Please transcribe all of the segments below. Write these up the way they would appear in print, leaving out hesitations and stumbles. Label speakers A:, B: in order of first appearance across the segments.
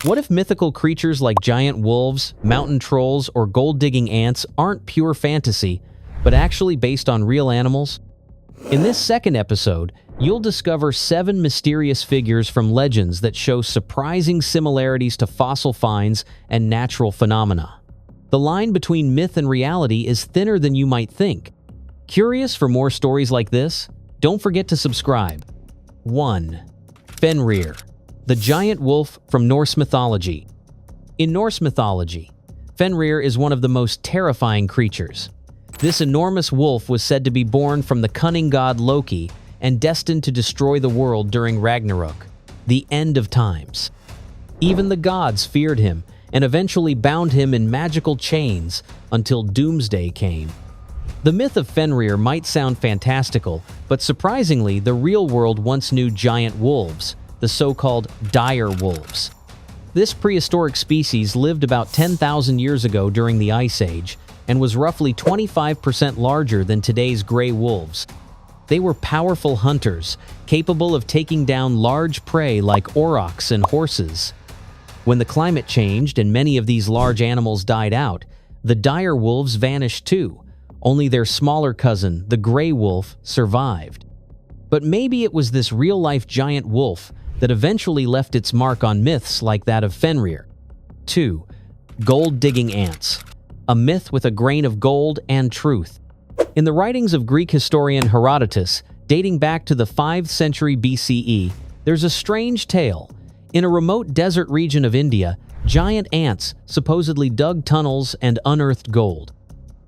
A: What if mythical creatures like giant wolves, mountain trolls, or gold-digging ants aren't pure fantasy, but actually based on real animals? In this second episode, you'll discover 7 mysterious figures from legends that show surprising similarities to fossil finds and natural phenomena. The line between myth and reality is thinner than you might think. Curious for more stories like this? Don't forget to subscribe. 1. Fenrir, the giant wolf from Norse mythology. In Norse mythology, Fenrir is one of the most terrifying creatures. This enormous wolf was said to be born from the cunning god Loki and destined to destroy the world during Ragnarok, the end of times. Even the gods feared him and eventually bound him in magical chains until Doomsday came. The myth of Fenrir might sound fantastical, but surprisingly, the real world once knew giant wolves, the so-called dire wolves. This prehistoric species lived about 10,000 years ago during the Ice Age and was roughly 25% larger than today's gray wolves. They were powerful hunters, capable of taking down large prey like aurochs and horses. When the climate changed and many of these large animals died out, the dire wolves vanished too. Only their smaller cousin, the gray wolf, survived. But maybe it was this real-life giant wolf that eventually left its mark on myths like that of Fenrir. 2. Gold-digging ants, a myth with a grain of gold and truth. In the writings of Greek historian Herodotus, dating back to the 5th century BCE, there's a strange tale. In a remote desert region of India, giant ants supposedly dug tunnels and unearthed gold.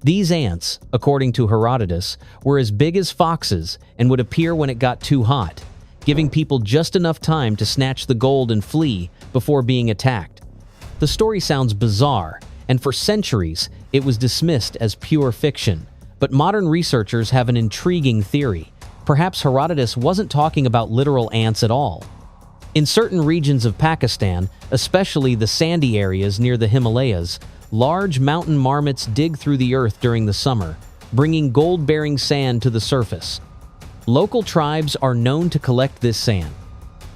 A: These ants, according to Herodotus, were as big as foxes and would appear when it got too hot, giving people just enough time to snatch the gold and flee before being attacked. The story sounds bizarre, and for centuries it was dismissed as pure fiction. But modern researchers have an intriguing theory. Perhaps Herodotus wasn't talking about literal ants at all. In certain regions of Pakistan, especially the sandy areas near the Himalayas, large mountain marmots dig through the earth during the summer, bringing gold-bearing sand to the surface. Local tribes are known to collect this sand.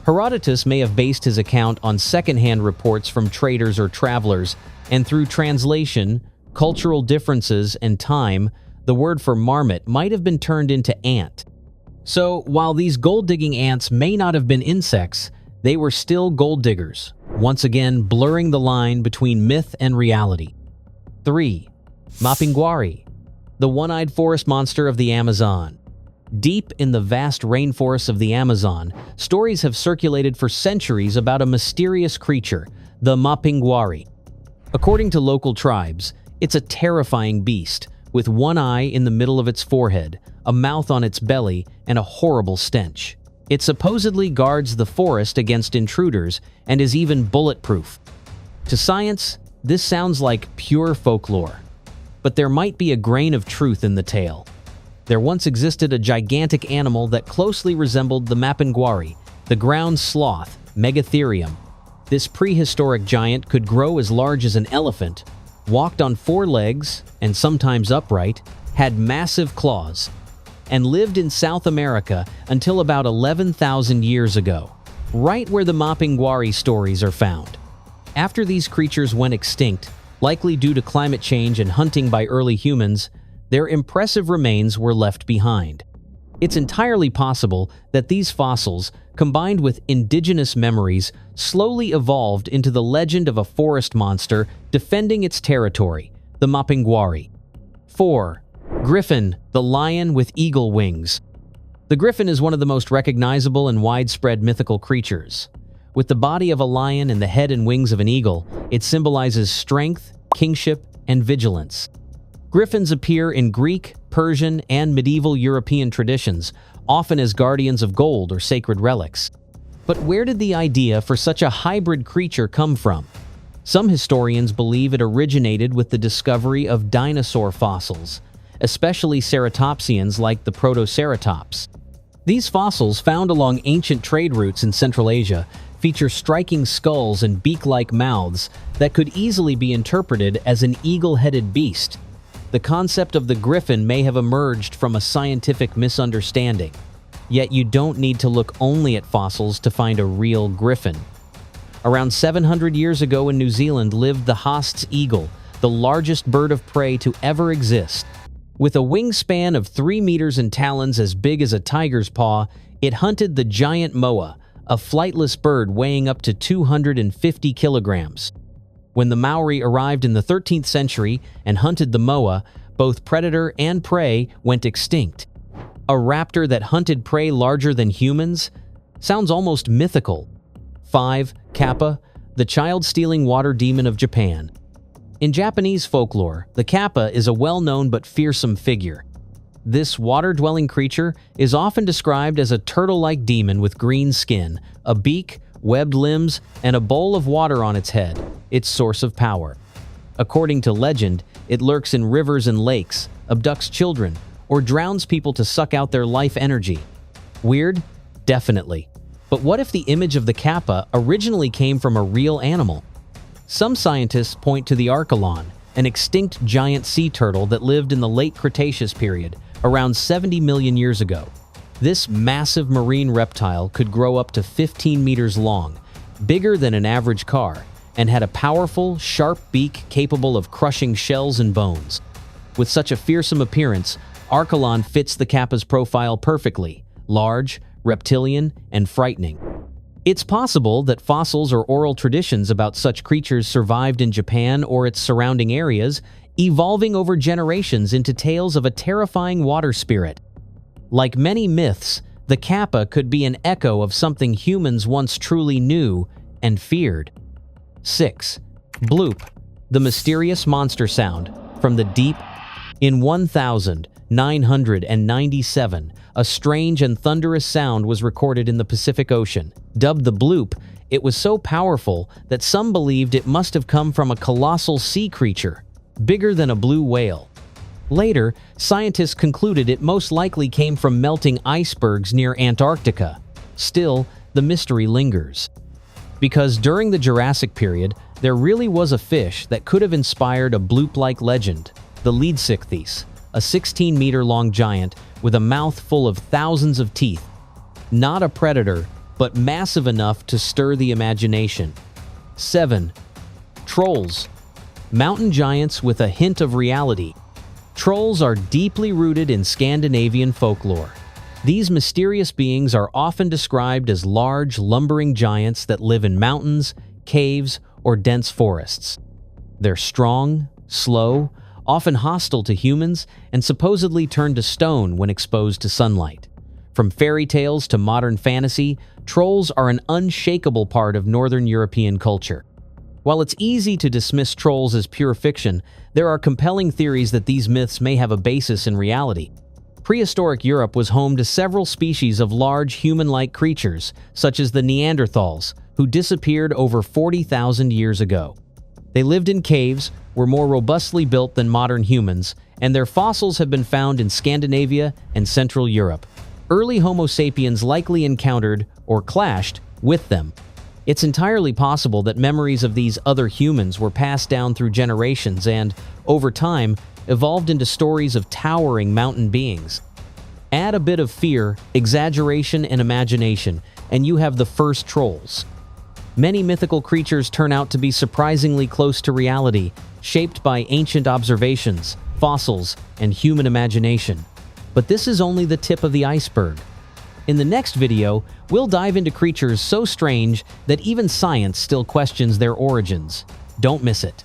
A: Herodotus may have based his account on second-hand reports from traders or travelers, and through translation, cultural differences, and time, the word for marmot might have been turned into ant. So, while these gold-digging ants may not have been insects, they were still gold diggers, once again blurring the line between myth and reality. 3. Mapinguari, the one-eyed forest monster of the Amazon. Deep in the vast rainforests of the Amazon, stories have circulated for centuries about a mysterious creature, the Mapinguari. According to local tribes, it's a terrifying beast, with one eye in the middle of its forehead, a mouth on its belly, and a horrible stench. It supposedly guards the forest against intruders and is even bulletproof. To science, this sounds like pure folklore. But there might be a grain of truth in the tale. There once existed a gigantic animal that closely resembled the Mapinguari, the ground sloth, Megatherium. This prehistoric giant could grow as large as an elephant, walked on 4 legs and sometimes upright, had massive claws, and lived in South America until about 11,000 years ago, right where the Mapinguari stories are found. After these creatures went extinct, likely due to climate change and hunting by early humans, their impressive remains were left behind. It's entirely possible that these fossils, combined with indigenous memories, slowly evolved into the legend of a forest monster defending its territory, the Mapinguari. 4. Griffin, the lion with eagle wings. The griffin is one of the most recognizable and widespread mythical creatures. With the body of a lion and the head and wings of an eagle, it symbolizes strength, kingship, and vigilance. Griffins appear in Greek, Persian, and medieval European traditions, often as guardians of gold or sacred relics. But where did the idea for such a hybrid creature come from? Some historians believe it originated with the discovery of dinosaur fossils, especially ceratopsians like the Protoceratops. These fossils, found along ancient trade routes in Central Asia, feature striking skulls and beak-like mouths that could easily be interpreted as an eagle-headed beast. The concept of the griffin may have emerged from a scientific misunderstanding. Yet you don't need to look only at fossils to find a real griffin. Around 700 years ago in New Zealand lived the Haast's eagle, the largest bird of prey to ever exist. With a wingspan of 3 meters and talons as big as a tiger's paw, it hunted the giant moa, a flightless bird weighing up to 250 kilograms. When the Maori arrived in the 13th century and hunted the moa, both predator and prey went extinct. A raptor that hunted prey larger than humans? Sounds almost mythical. 5. Kappa, the child-stealing water demon of Japan. In Japanese folklore, the kappa is a well-known but fearsome figure. This water-dwelling creature is often described as a turtle-like demon with green skin, a beak, webbed limbs, and a bowl of water on its head, its source of power. According to legend, it lurks in rivers and lakes, abducts children, or drowns people to suck out their life energy. Weird? Definitely. But what if the image of the kappa originally came from a real animal? Some scientists point to the archelon, an extinct giant sea turtle that lived in the late Cretaceous period, around 70 million years ago. This massive marine reptile could grow up to 15 meters long, bigger than an average car, and had a powerful, sharp beak capable of crushing shells and bones. With such a fearsome appearance, archelon fits the kappa's profile perfectly: large, reptilian, and frightening. It's possible that fossils or oral traditions about such creatures survived in Japan or its surrounding areas, evolving over generations into tales of a terrifying water spirit. Like many myths, the kappa could be an echo of something humans once truly knew and feared. 6. Bloop, the mysterious monster sound from the deep. In 1997, a strange and thunderous sound was recorded in the Pacific Ocean. Dubbed the bloop, it was so powerful that some believed it must have come from a colossal sea creature, bigger than a blue whale. Later, scientists concluded it most likely came from melting icebergs near Antarctica. Still, the mystery lingers. Because during the Jurassic period, there really was a fish that could have inspired a bloop-like legend, the Leedsichthys, a 16-meter-long giant with a mouth full of thousands of teeth. Not a predator, but massive enough to stir the imagination. 7. Trolls, mountain giants with a hint of reality. Trolls are deeply rooted in Scandinavian folklore. These mysterious beings are often described as large, lumbering giants that live in mountains, caves, or dense forests. They're strong, slow, often hostile to humans, and supposedly turn to stone when exposed to sunlight. From fairy tales to modern fantasy, trolls are an unshakable part of Northern European culture. While it's easy to dismiss trolls as pure fiction, there are compelling theories that these myths may have a basis in reality. Prehistoric Europe was home to several species of large human-like creatures, such as the Neanderthals, who disappeared over 40,000 years ago. They lived in caves, were more robustly built than modern humans, and their fossils have been found in Scandinavia and Central Europe. Early Homo sapiens likely encountered or clashed with them. It's entirely possible that memories of these other humans were passed down through generations and, over time, evolved into stories of towering mountain beings. Add a bit of fear, exaggeration, and imagination, and you have the first trolls. Many mythical creatures turn out to be surprisingly close to reality, shaped by ancient observations, fossils, and human imagination. But this is only the tip of the iceberg. In the next video, we'll dive into creatures so strange that even science still questions their origins. Don't miss it.